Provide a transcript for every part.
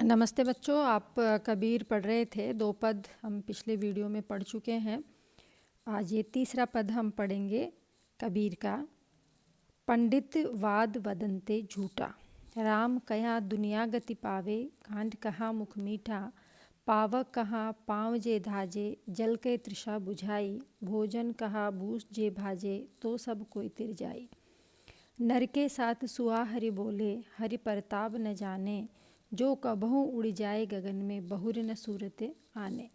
नमस्ते बच्चों, आप कबीर पढ़ रहे थे। 2 पद हम पिछले वीडियो में पढ़ चुके हैं। आज ये तीसरा पद हम पढ़ेंगे कबीर का। पंडित वाद वदंते झूठा, राम कहा दुनिया गति पावे, कांड कहा मुख मीठा, पावक कहा पाँव जे धाजे, जल के तृषा बुझाई, भोजन कहा भूस जे भाजे, तो सब कोई तिर जाई। नर के साथ सुआ हरि बोले, हरि परताप न जाने, जो कबहू उड़ जाए गगन में, बहुर न सूरत आने।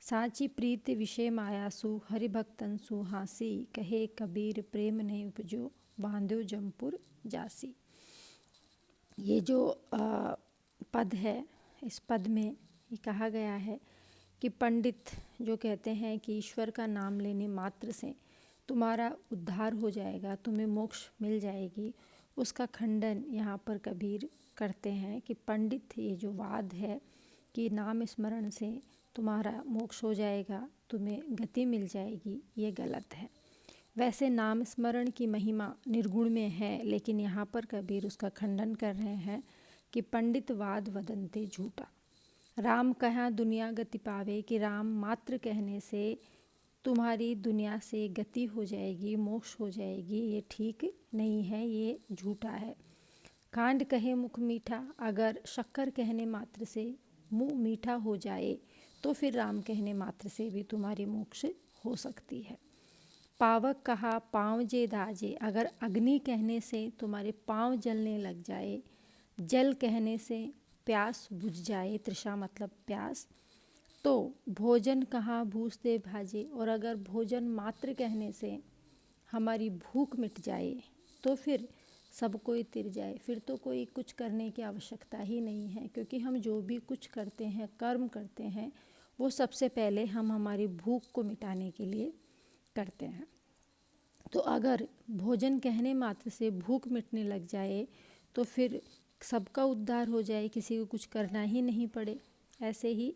साची प्रीत विषय मायासु, हरि भक्तन सुहासी, कहे कबीर प्रेम नहीं उपजो, बांध्यो जमपुर जासी। ये जो पद है, इस पद में ये कहा गया है कि पंडित जो कहते हैं कि ईश्वर का नाम लेने मात्र से तुम्हारा उद्धार हो जाएगा, तुम्हें मोक्ष मिल जाएगी, उसका खंडन यहाँ पर कबीर करते हैं कि पंडित ये जो वाद है कि नाम स्मरण से तुम्हारा मोक्ष हो जाएगा, तुम्हें गति मिल जाएगी, ये गलत है। वैसे नाम स्मरण की महिमा निर्गुण में है, लेकिन यहाँ पर कबीर उसका खंडन कर रहे हैं कि पंडित वाद वदंते झूठा। राम कहा दुनिया गति पावे, कि राम मात्र कहने से तुम्हारी दुनिया से गति हो जाएगी, मोक्ष हो जाएगी, ये ठीक नहीं है, ये झूठा है। कांड कहे मुख मीठा, अगर शक्कर कहने मात्र से मुँह मीठा हो जाए तो फिर राम कहने मात्र से भी तुम्हारी मोक्ष हो सकती है। पावक कहा पाँव जे दाजे, अगर अग्नि कहने से तुम्हारे पाँव जलने लग जाए, जल कहने से प्यास बुझ जाए, तृषा मतलब प्यास, तो भोजन कहाँ भूस दे भाजे, और अगर भोजन मात्र कहने से हमारी भूख मिट जाए तो फिर सब कोई तिर जाए। फिर तो कोई कुछ करने की आवश्यकता ही नहीं है, क्योंकि हम जो भी कुछ करते हैं, कर्म करते हैं, वो सबसे पहले हम हमारी भूख को मिटाने के लिए करते हैं। तो अगर भोजन कहने मात्र से भूख मिटने लग जाए तो फिर सबका उद्धार हो जाए, किसी को कुछ करना ही नहीं पड़े। ऐसे ही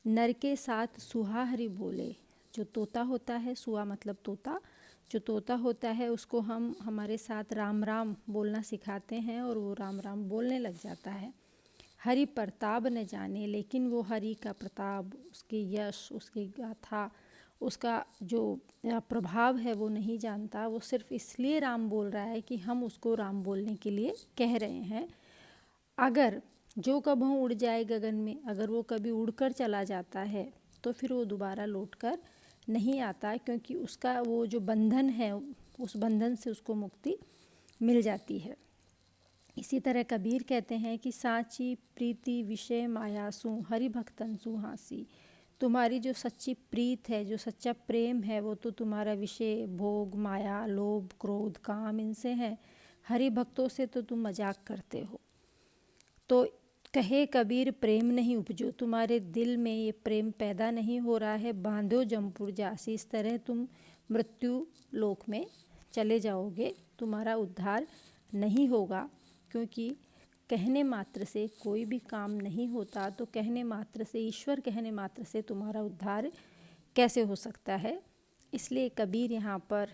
नर के साथ सुहा हरि बोले, जो तोता होता है, सुहा मतलब तोता, जो तोता होता है उसको हम हमारे साथ राम राम बोलना सिखाते हैं और वो राम राम बोलने लग जाता है। हरि प्रताप न जाने, लेकिन वो हरि का प्रताप, उसके यश, उसकी गाथा, उसका जो प्रभाव है वो नहीं जानता। वो सिर्फ इसलिए राम बोल रहा है कि हम उसको राम बोलने के लिए कह रहे हैं। अगर जो कबहू उड़ जाए गगन में, अगर वो कभी उड़कर चला जाता है तो फिर वो दोबारा लौटकर नहीं आता, क्योंकि उसका वो जो बंधन है, उस बंधन से उसको मुक्ति मिल जाती है। इसी तरह कबीर कहते हैं कि साची प्रीति विषय मायासु, हरि भक्तन सुहासी, तुम्हारी जो सच्ची प्रीत है, जो सच्चा प्रेम है, वो तो तुम्हारा विषय भोग, माया, लोभ, क्रोध, काम, इनसे है। हरि भक्तों से तो तुम मजाक करते हो। तो कहे कबीर प्रेम नहीं उपजो, तुम्हारे दिल में ये प्रेम पैदा नहीं हो रहा है, बांधो जमपुर जासी, इस तरह तुम मृत्यु लोक में चले जाओगे, तुम्हारा उद्धार नहीं होगा। क्योंकि कहने मात्र से कोई भी काम नहीं होता, तो कहने मात्र से, ईश्वर कहने मात्र से तुम्हारा उद्धार कैसे हो सकता है। इसलिए कबीर यहाँ पर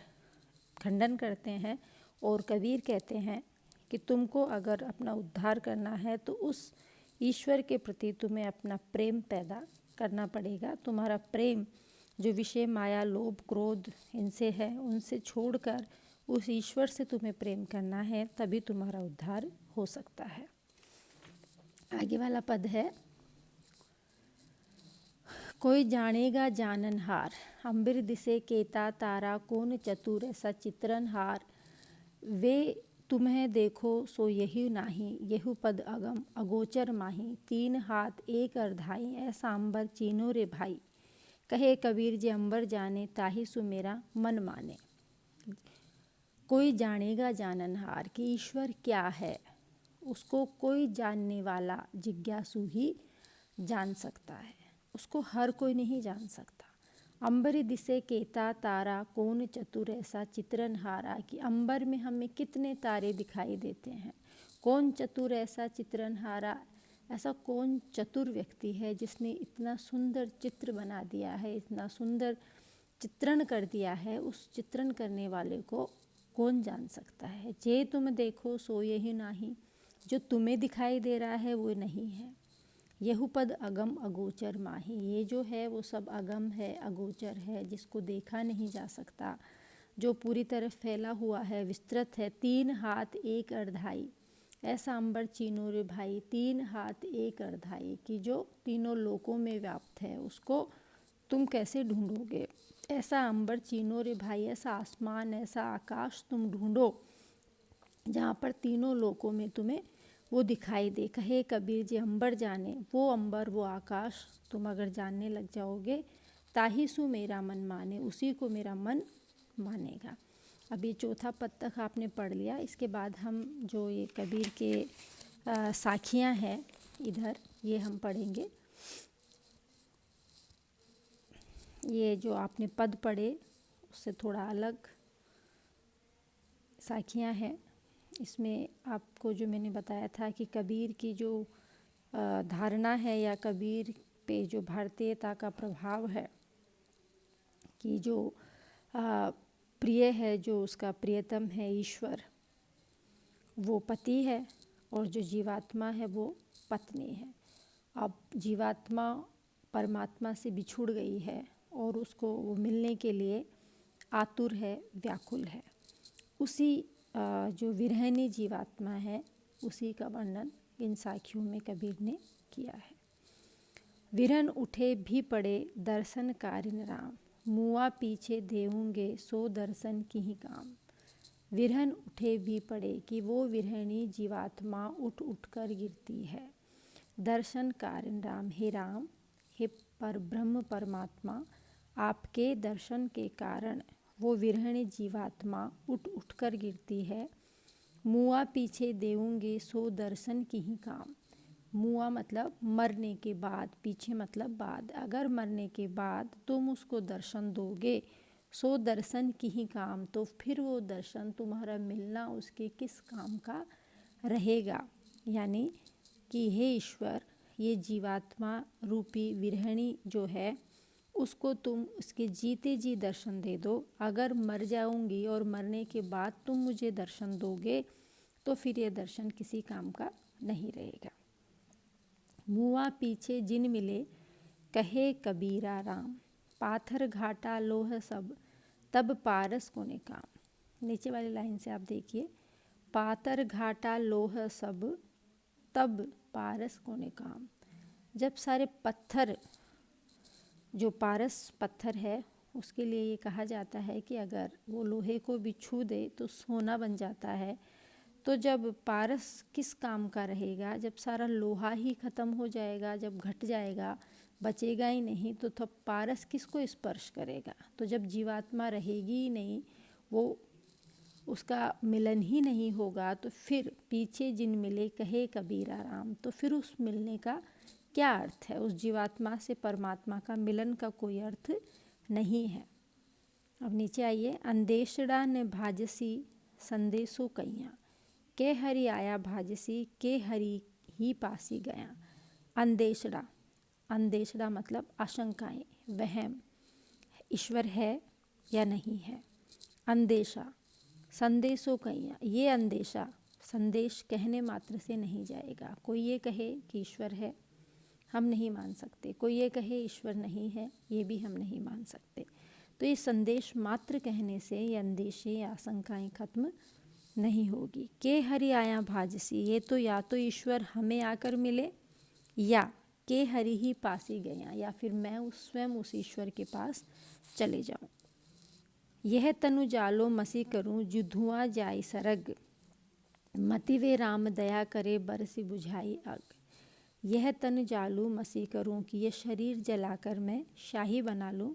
खंडन करते हैं और कबीर कहते हैं कि तुमको अगर अपना उद्धार करना है तो उस ईश्वर के प्रति तुम्हें अपना प्रेम पैदा करना पड़ेगा। तुम्हारा प्रेम जो विषय माया, लोभ, क्रोध इनसे है, उनसे छोड़कर उस ईश्वर से तुम्हें प्रेम करना है, तभी तुम्हारा उद्धार हो सकता है। आगे वाला पद है, कोई जानेगा जाननहार, अंबिर दिसे केता तारा, कौन चतुर ऐसा चित्रणहार, वे तुम्हें देखो सो यही नाही, यहु पद अगम अगोचर माही, तीन हाथ एक अर्धाई, ऐसा अंबर चीनो रे भाई, कहे कबीर जे अंबर जाने, ताही सु मेरा मन माने। कोई जानेगा जाननहार कि ईश्वर क्या है, उसको कोई जानने वाला जिज्ञासु ही जान सकता है, उसको हर कोई नहीं जान सकता। अंबर दिसे केता तारा, कौन चतुर ऐसा चित्रणहारा, कि अंबर में हमें कितने तारे दिखाई देते हैं, कौन चतुर ऐसा चित्रणहारा, ऐसा कौन चतुर व्यक्ति है जिसने इतना सुंदर चित्र बना दिया है, इतना सुंदर चित्रण कर दिया है। उस चित्रण करने वाले को कौन जान सकता है। जे तुम देखो सो यही नाही, जो तुम्हें दिखाई दे रहा है वो नहीं है। यहु पद अगम अगोचर माही। ये जो है वो सब अगम है, अगोचर है, जिसको देखा नहीं जा सकता, जो पूरी तरह फैला हुआ है, विस्तृत है। 3 हाथ 1 अरधाई, ऐसा अंबर चीनो रे भाई। 3 हाथ 1 अरधाई कि जो तीनों लोकों में व्याप्त है, उसको तुम कैसे ढूंढोगे। ऐसा अंबर चीनो रे भाई, ऐसा आसमान, ऐसा आकाश तुम ढूंढो जहाँ पर तीनों लोकों में तुम्हें वो दिखाई दे। कहे कबीर जी अंबर जाने, वो अंबर वो आकाश तुम अगर जानने लग जाओगे, ताही सु मेरा मन माने, उसी को मेरा मन मानेगा। अभी चौथा पद तक आपने पढ़ लिया। इसके बाद हम जो ये कबीर के साखियाँ हैं इधर, ये हम पढ़ेंगे। ये जो आपने पद पढ़े उससे थोड़ा अलग साखियाँ हैं। इसमें आपको जो मैंने बताया था कि कबीर की जो धारणा है या कबीर पे जो भारतीयता का प्रभाव है, कि जो प्रिय है, जो उसका प्रियतम है ईश्वर, वो पति है और जो जीवात्मा है वो पत्नी है। अब जीवात्मा परमात्मा से बिछुड़ गई है और उसको वो मिलने के लिए आतुर है, व्याकुल है। उसी जो विरहिणी जीवात्मा है, उसी का वर्णन इन साखियों में कबीर ने किया है। विरन उठे भी पड़े दर्शन कारिन राम, मुआ पीछे देऊंगे सो दर्शन की ही काम। विरहन उठे भी पड़े कि वो विरहिणी जीवात्मा उठ उठ कर गिरती है। दर्शन कारिन राम, हे राम, हे पर ब्रह्म परमात्मा, आपके दर्शन के कारण वो विरहिणी जीवात्मा उठ उठ कर गिरती है। मुआ पीछे देऊंगे सो दर्शन की ही काम। मुआ मतलब मरने के बाद, पीछे मतलब बाद। अगर मरने के बाद तुम उसको दर्शन दोगे, सो दर्शन की ही काम, तो फिर वो दर्शन, तुम्हारा मिलना उसके किस काम का रहेगा। यानी कि हे ईश्वर, ये जीवात्मा रूपी विरहिणी जो है, उसको तुम उसके जीते जी दर्शन दे दो। अगर मर जाऊंगी और मरने के बाद तुम मुझे दर्शन दोगे, तो फिर ये दर्शन किसी काम का नहीं रहेगा। मुआ पीछे जिन मिले कहे कबीरा राम, पाथर घाटा लोह सब तब पारस कोने काम। नीचे वाली लाइन से आप देखिए, पाथर घाटा लोह सब तब पारस कोने काम। जब सारे पत्थर, जो पारस पत्थर है, उसके लिए ये कहा जाता है कि अगर वो लोहे को भी छू दे तो सोना बन जाता है। तो जब पारस किस काम का रहेगा, जब सारा लोहा ही ख़त्म हो जाएगा, जब घट जाएगा, बचेगा ही नहीं, तो तब पारस किसको स्पर्श करेगा। तो जब जीवात्मा रहेगी ही नहीं, वो उसका मिलन ही नहीं होगा, तो फिर पीछे जिन मिले कहे कबीरा राम, तो फिर उस मिलने का क्या अर्थ है। उस जीवात्मा से परमात्मा का मिलन का कोई अर्थ नहीं है। अब नीचे आइए। अंदेशड़ा ने भाजसी संदेशो कैया, के हरि आया भाजसी के हरि ही पासी गया। अंदेशड़ा, अंदेशड़ा मतलब आशंकाएं, वहम, ईश्वर है या नहीं है। अंदेशा, संदेशो कैया, ये अंदेशा संदेश कहने मात्र से नहीं जाएगा। कोई ये कहे कि ईश्वर है, हम नहीं मान सकते। कोई ये कहे ईश्वर नहीं है, ये भी हम नहीं मान सकते। तो ये संदेश मात्र कहने से ये अंदेशे या आशंकाएं खत्म नहीं होगी। के हरि आया भाजसी, ये तो या तो ईश्वर हमें आकर मिले, या के हरि ही पासी गया, या फिर मैं स्वयं उस ईश्वर के पास चले जाऊं। यह तनु जालो मसी करूं जो धुआं जाई सरग, मति वे राम दया करे बरसी बुझाई अग। यह तन जालू मसी करूं कि यह शरीर जलाकर मैं शाही बना लूं,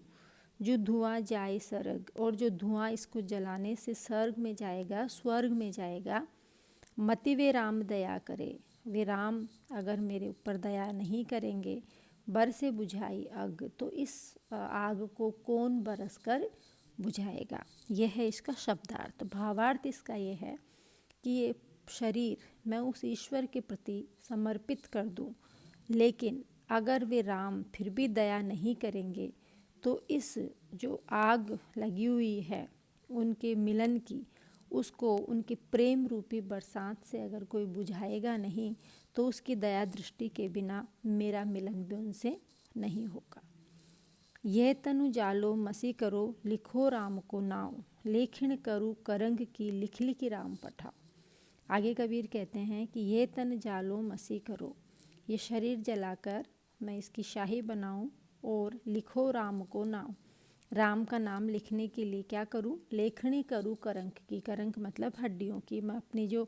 जो धुआं जाए सर्ग, और जो धुआं इसको जलाने से स्वर्ग में जाएगा, स्वर्ग में जाएगा। मति वे राम दया करे, वे राम अगर मेरे ऊपर दया नहीं करेंगे, बर से बुझाई अग, तो इस आग को कौन बरस कर बुझाएगा। यह है इसका शब्दार्थ। भावार्थ इसका ये है कि ये शरीर मैं उस ईश्वर के प्रति समर्पित कर दूं, लेकिन अगर वे राम फिर भी दया नहीं करेंगे, तो इस जो आग लगी हुई है उनके मिलन की, उसको उनके प्रेम रूपी बरसात से अगर कोई बुझाएगा नहीं, तो उसकी दया दृष्टि के बिना मेरा मिलन भी उनसे नहीं होगा। यह तनु जालो मसी करो, लिखो राम को नाव, लेखिन करूँ करंग की, लिख लिखि राम पठाओ। आगे कबीर कहते हैं कि ये तन जालो मसी करो, ये शरीर जलाकर मैं इसकी शाही बनाऊं, और लिखो राम को नाम, राम का नाम लिखने के लिए क्या करूं, लेखनी करूं करंक की, करंक मतलब हड्डियों की, मैं अपनी जो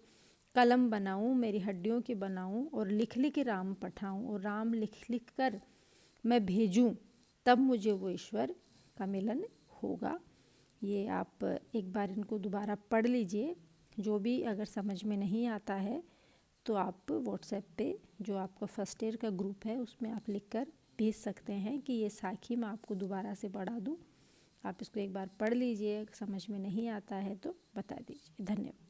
कलम बनाऊं मेरी हड्डियों की बनाऊं, और लिख लिख राम पठाऊं, और राम लिख लिख कर मैं भेजूं, तब मुझे वो ईश्वर का मिलन होगा। ये आप एक बार इनको दोबारा पढ़ लीजिए। जो भी अगर समझ में नहीं आता है तो आप व्हाट्सएप पे जो आपका फर्स्ट ईयर का ग्रुप है उसमें आप लिखकर भेज सकते हैं कि ये साखी मैं आपको दोबारा से पढ़ा दूँ। आप इसको एक बार पढ़ लीजिए, समझ में नहीं आता है तो बता दीजिए। धन्यवाद।